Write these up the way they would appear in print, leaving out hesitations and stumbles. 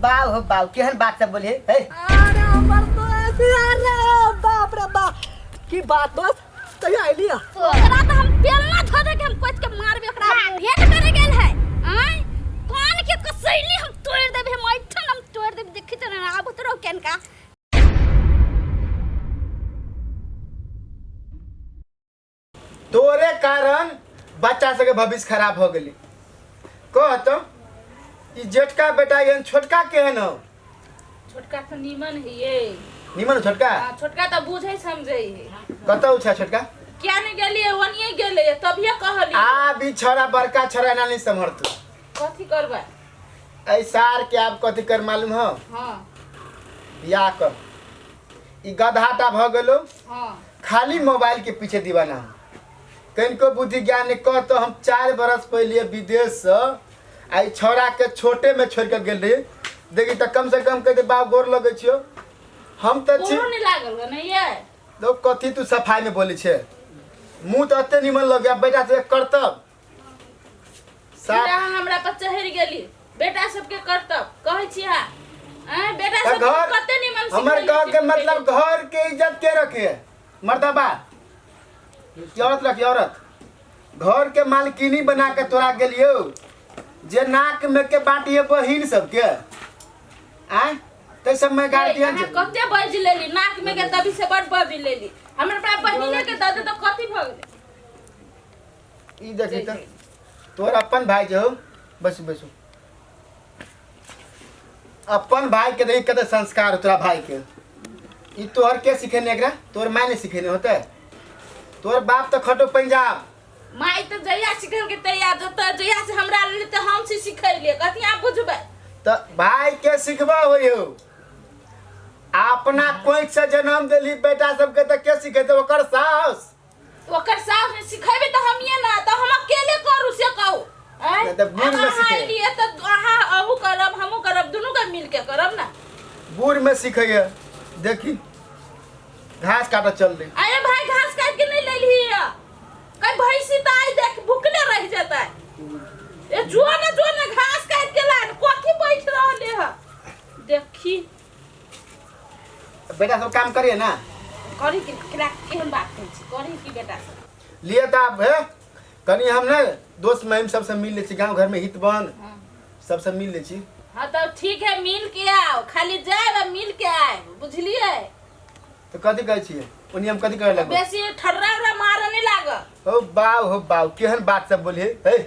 बाव हो बाव केहन बात सब बोले हे अरे हमर तो ऐसे अरे बाप रे बाप की बात बस तई आइली ओकरा तो हम बेलना धो दे के हम कोच के मारबे ओकरा भेंट करे गेल है आय कान के कसैली हम तोड़ देबे हम ऐठन हम तोड़ देबे देखि त ना आब तोरो केन का तोरे कारण बच्चा सबके भविष्य खराब हो गेली कह तो ई जेठका बेटा यन छोटका केहन हो छोटका तो नीमन है ये निमन छोटका छोटका तो बुझे समझे है कतौ छै छोटका क्या नहीं गेलिए वनिए गेले तभिए कहली आ भी छोरा बड़का छोरा ना नहीं समझत कथी करबा ऐ सार के आप कथी कर मालूम हो हां या कर ई गधाटा भ गेलो हां खाली मोबाइल के पीछे दीवाना हो कनको बुद्धि ज्ञान ने कह तो हम 4 बरस पहले विदेश से आई छोरा के छोटे में छोड़ के गेल रही देखी तो कम से कम कहते बाप गोर लगे छियो हम तो कोनो नहीं लागल हो नहीं ये तो कथी तू सफाई में बोली छे मुंह तो अते निमन लग गया बेटा से करतब सीधा हमरा पर चढ़ गेली बेटा सबके करतब कहै छी हां बेटा सब घर कते निमन हमर गांव के मतलब घर के इज्जत के रखे मर्दबा औरत रखी औरत घर के मालकिनी बना के तोरा गेलियो जे नाक में के बाटिए बहिन सबके आय ते सब में गार्डियन कते बज लेली नाक में के तभी से बड़ बज लेली हमर पाप बहिने के दे तो कथी भ गेले ई देखी त तोर अपन भाई जो बस बसु अपन भाई के देखी कते संस्कार तोरा भाई के ई तोहर के सिखेने एकरा तोर माय ने सिखेने होते तोर बाप तो खटो पंजाब माई तो जया सिखल के तैयार जत जया से हमरा ले त हम से सिखैले कथि आप बुझबे तो भाई के सिखबा होयो अपना कोई से जन्म देली बेटा सबके त के सिखेते ओकर सास ओकर सास ने सिखेबे त हम ये ना त हम अकेले करू से कहू नहीं तो बूढ़ में सीखे। लिए त अहाँ अहू करब हमहू करब दुनू के मिल के करब ना बूढ़ में सिखैया देखी घास काटा चल रही अरे भाई घास काट के नहीं ले ली कई भैंसी त आई देख भूखले रह जाता है ए जो ना घास काट के लान कोठी बैठ रहले ह देखी बेटा सब काम करिए ना करी के केहन बात कहै छी करी की बेटा सब लिए तो आप है कनी हम ना दोस्त महिम सबसे मिल ले छी गांव घर में हित बन सबसे मिल ले छी हाँ तो ठीक है मिल के आओ खाली जाए मिल के आए बुझलिए तो कथी कहै छी उनी हम कथी करे लगो बेसी ठर्रा उरा मारे नहीं लाग हो बाव केहन बात सब बोलिए हे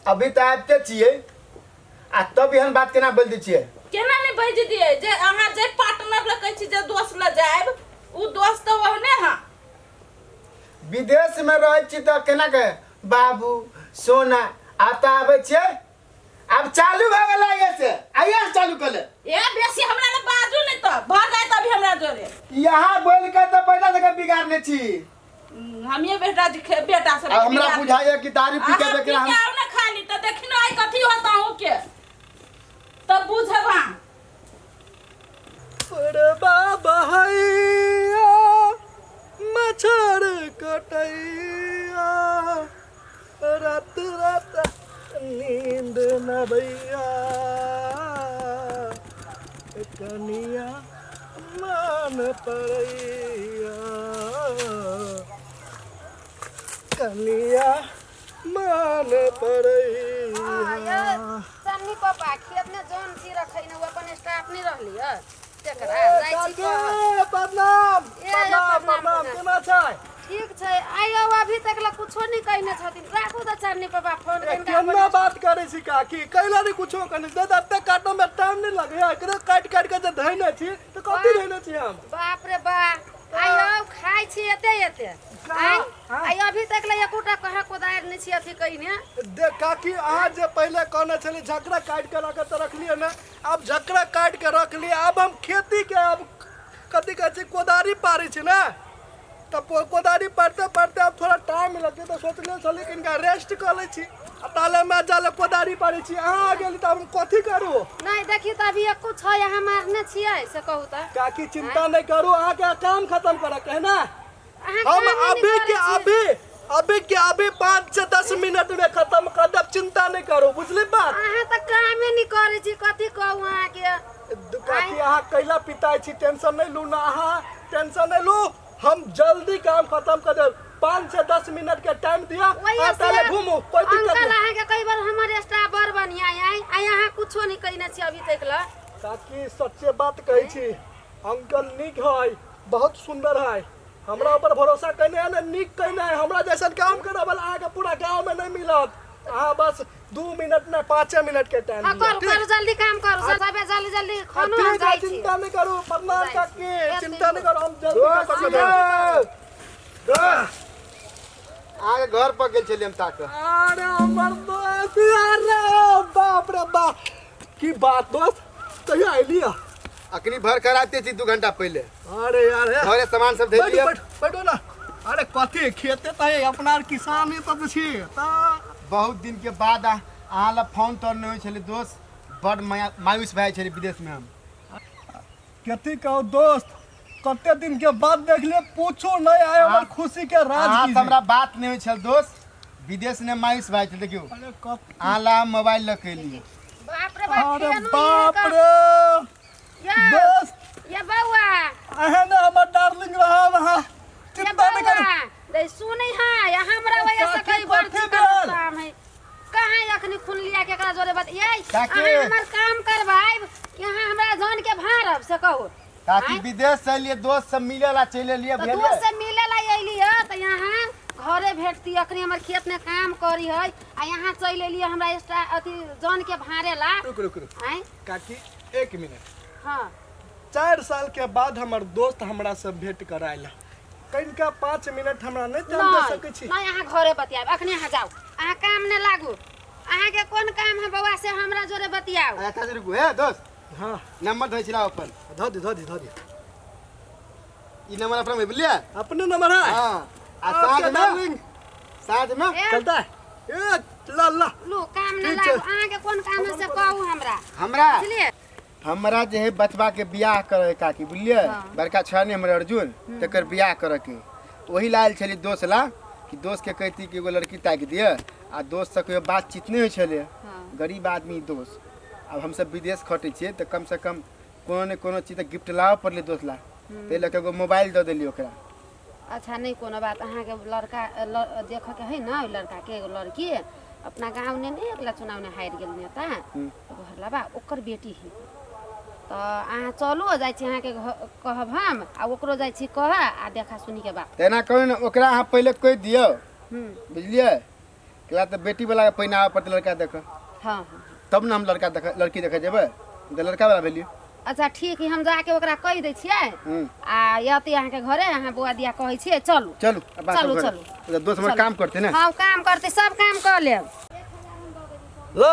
अभी तो आते छिए आ तब एहन बात केना बोल दै छिए केना नहीं भेज दिए जे अहाँ जे पार्टनर ल कहै छी जे दोस्त ल जाएब उ दोस्त तो ओहने हां विदेश में रह छी तो केना के बाबू सोना आता आवे छे अब चालू भ गेल आइए से आइए चालू कर ले ए बेसी हमरा ले बाजू नहीं तो भ जाए तभी हमरा जोरे यहाँ बोल के तो बेटा से बिगाड़ने छी हम ये बेटा जी बेटा से हमरा बुझाइए कि तारीफ पी के के हम ना खाली तो देखि ना आई कथी होता हूं के तब बुझबा अरे बाबा हैया मछर कटैया रात रात नींद न भैया कनिया मान परैया कनिया मान परैया सन्नी पापा खेत में जोन सी रखै न वो अपन स्टाफ नहीं रहली है तेकरा जाई छी प्रणाम प्रणाम केना छै ठीक छै आइयो अभी तक ला कुछो नहीं कहने छथिन राखू त चन्नी पापा फोन केना बात करे छी काकी कैला रे कुछो कने दादा तक काटो में टाइम नहीं लगे एकरे काट के जे धैने छी त कथि धैने छी हम बाप रे बा आइयो खाइ छी एते आइ अभी तक ला एकोटा कहा कोदार नहीं छी अथी कइने देख काकी अहाँ जे पहले कहने छली झकरा काट के रख लिए ना अब झकरा काट के रख लिए अब हम खेती के अब कथि कहै छी कोदारी पारी छी ना तब कोदारी पढ़ते अब थोड़ा टाइम लगते तो सोचले छली कि इनका रेस्ट कर ले छी ताले में जाले कोदारी पारी छी अहाँ आ गेली त हम कथि करू नहीं देखी त अभी एको छ यहाँ मारने छियै से कहू त काकी चिंता नहीं करू अहाँ के काम खत्म करे के है ना हम अभी के अभी 5 से 10 मिनट में खत्म कर देब चिंता नहीं करू बुझली बात अहाँ त कामे नहीं करे छी कथि कहू अहाँ के काकी यहाँ कैला पिताई छी टेंशन नहीं लू ना अहाँ टेंशन नहीं लू हम जल्दी काम खत्म कर देब 5 से 10 मिनट के टाइम दिया आ पहले घूमो कोई दिक्कत अंकल नहीं आए के कई बार हमारे स्टाफ बर बनिया आई आ यहाँ कुछो नहीं कइने छी अभी तक ला काकी सच्चे बात कहै छी अंकल निक है बहुत सुंदर है हमरा ऊपर भरोसा कने है ना निक कने है हमरा जैसा काम करे वाला आगे पूरा गांव में नहीं मिलत हां बस 2 मिनट ना 5 मिनट के टाइम हां कर जल्दी काम करो सबे जल्दी जल्दी खानो हम जाई छी चिंता नहीं करो प्रणाम काकी चिंता नहीं करो हम जल्दी कर देब आगे घर पर गेल छलिए हम ताक अरे हमर दोस्त अरे बाप रे बाप की बात दोस्त कहिया आइलिया अखनी भर कराते थी 2 घंटा पहले अरे यार घरे सामान सब दे दिया बैठो ना अरे कथी खेते तय अपना किसान ही तब छी ता बहुत दिन के बाद अहाँ ला फोन तोड़ नहीं होय छले दोस्त बड़ मायूस भए छले विदेश में हम कथी कहो दोस्त कते दिन के बाद देख ले पूछो नहीं आए हमर खुशी के राज अहाँ की से हमरा बात नहीं होय छल दोस्त विदेश ने मायूस भए छल देखियो अरे कथी अहाँ ला मोबाइल लके लिए बाप रे बाप अरे केनु बाप रे दोस्त ये बउआ अहे ना हमर डार्लिंग रहा वहां चिंता नहीं करो दे सुनै हां या हमरा वजह से कई बार काम है कहां अखनी खुन लिया केकरा जोरे बात ये अहाँ हमर काम करबाइब यहां हमरा जान के भारब से कहू ताकि विदेश से लिए दोस्त सब मिले ला चले लिए तो भेले दोस्त से मिले ला अइली है त यहां घरे भेटती अखनी हमर खेत में काम करी है आ यहां चल एली हमरा एक्स्ट्रा अथी जान के भारे ला रुक हैं काकी 1 मिनट हां 4 साल के बाद हमर दोस्त हमरा से भेंट कराइला कनिका 5 मिनट हमरा नहीं टाइम दे सकै छी नहीं यहाँ घरे बतियाब अखनी यहाँ जाओ अहाँ काम ने लागू अहाँ के कोन काम है बउआ से हमरा जोरे बतियाओ आया था रुको हे दोस्त हां नंबर धइ छिला अपन ध दी ई नंबर अपना में बोलिए अपने नंबर है हां आ साथ में चलता है ए ला लो काम ने लागू अहाँ के कोन काम है से कहू हमरा बुझलिए हमरा जे है बचवा के बियाह करे काकी बुझलिए बड़का छाने हमर अर्जुन तकर बियाह करे के वही लायल छली दोस्त ला कि दोस्त के कहती कि एगो लड़की ताक दिए आ दोस्त से कोई बातचीत नहीं होय छले गरीब आदमी दोस्त अब हम सब विदेश खटे छिए त कम से कम कोनो ने कोनो चीज गिफ्ट लाव पड़ले दोस्त ला ते लके एगो मोबाइल द देली ओकरा अच्छा नहीं कोनो बात अहाँ के लड़का देख के है ना लड़का के एगो लड़की अपना गांव ने नहीं अगला चुनाव ने हार गेल नेता तो घरला बा ओकर बेटी है तो अहाँ चलो जाय छी अहाँ के कहब हम आ ओकरो जाय छी कह आ देखा सुनी के बात तेना कहो न ओकरा अहाँ पहले कह दियो बुझलिए केला त बेटी वाला के पहिना पर लड़का देख हां तब न हम लड़की देखे जेबै त लड़का वाला भेलियो अच्छा ठीक है हम जाके ओकरा कह दै छियै आ यति अहाँ के घरे अहाँ बुआ दिया कहै छियै चलू चलू चलू दोस्त हमर काम करते ना हां काम करते सब काम कर लेब ला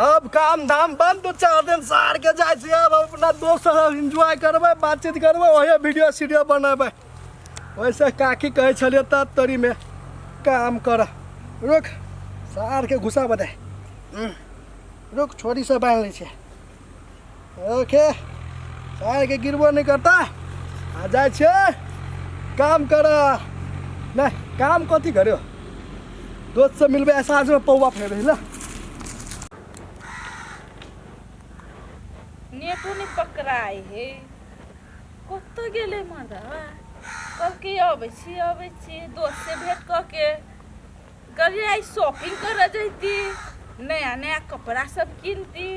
अब काम धाम बंद 4 दिन सार के जाय छी अब अपना दोस्त से एंजॉय करबै बातचीत करबै ओहे वीडियो सीडियो बनाबै वैसे काकी कहै छलिए त तोरी में काम कर रुक सार के घुसा बदे रुक छोरी से बांध लै छै ओके सार के गिरबो नहीं करता आ जाय छै काम कर नहीं काम कथी गर्यो दोस्त से मिलबे एहसास में पौवा फेर ल नेटो नहीं पकड़ाई है कत गेले मदा कल के अबै छी दोस्त से भेंट क के गली आई शॉपिंग कर जैती नया नया कपड़ा सब किनती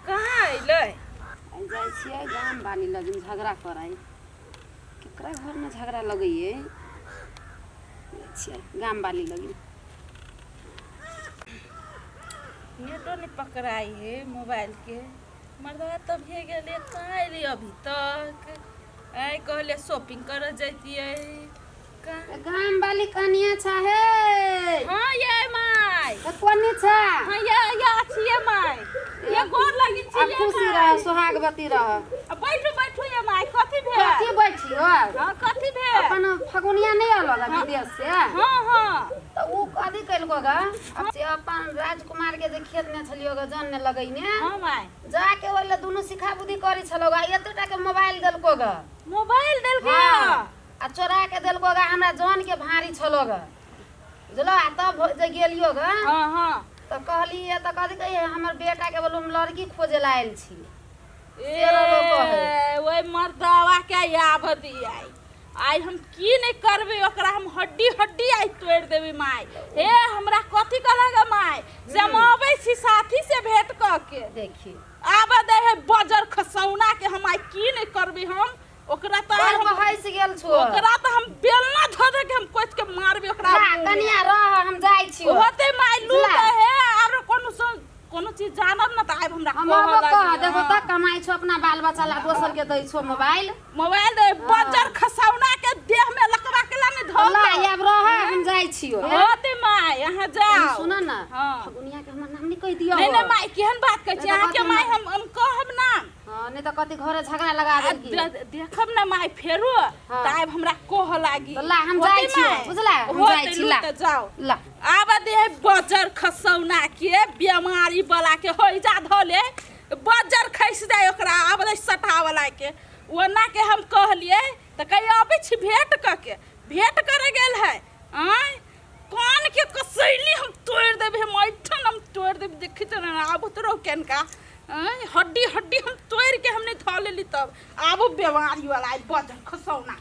कहाँ अइले जाय छियै गाम बानी लगिन झगड़ा कराई केकरा घर में झगड़ा लगइए छियै गाम बाली लगिन नेटो नहीं पकड़ाई है मोबाइल के मर्दवा तो भे गेले कहाँ अइली अभी तक आई कहले शॉपिंग कर जैतिए गाम बाली कनिया छाहे हाँ ये माय कोनी छा हाँ ये अच्छी है माय ये गोर लगी छी अब खुशी रह सुहागवती रह बैठू ये माय कथी भेल कथी बैठी हो हां कथी भेल अपन फगुनिया नहीं अलग विदेश से हां तो ऊ कथी कइलको ग अब से अपन राजकुमार के जे खेत में छलियो ग जन ने लगइने हां माय जाके ओले दुनु सिखा बुद्धि करी छलो ग एतटा के मोबाइल देलको ग मोबाइल देलको आ चोरा के देलको ग हमरा जन के भारी छलो ग जलो आ तब जे गेलियो ग हां तो कहली त कथी कही हमर बेटा के बोलू लड़की खोजे ला आइल छी ओए मर्दवा के याब दियाई आई हम की नहीं करबे ओकरा हम हड्डी हड्डी आई तोड़ देबे माय हे हमरा कथी कहलगा माय से हम आबै छी साथी से भेंट क के देखी आबा दे है बजर खसौना के हम आई की नहीं करबे हम ओकरा त हम हंस गेल छो ओकरा त हम बेलना धो दे के हम कोच के मारबे ओकरा कनिया रह हम जाई छी होते माय लू है और कोनो चीज जानब न त आब हमरा हम कह देखो त कमाई छो अपना बाल बच्चा ला दोसर के दै छो मोबाइल दे बजर खसौना के देह में लकवा के ला ने धो ला अब रह हम जाई छियो होते माय यहाँ जाओ सुन न हां फगुनिया के हमर नाम नहीं कह दियो नहीं नहीं माय केहन बात कहै छी अहाँ के माय हम कहब ना हां नहीं त कति घरे झगड़ा लगा दे की देखब ना माय फेरो त आब हमरा कोह लागी ला हम जाई छियो बुझला हम जाई छी ला जाओ ला आबा दे बजर खसौना के बीमारी वाला के होई जा धोले बजर खैस जाए ओकरा आब दे सटा वाला के ओना के हम कहलिए त कहि आबै छी भेंट क के भेंट करे गेल है आय कान के कसैली हम तोड़ देबे हम ऐठन हम तोड़ देबे देखित न आब तोरो केनका हड्डी हड्डी हम तोड़ के हमने धो लेली तब आब बीमारी वाला बजर खसौना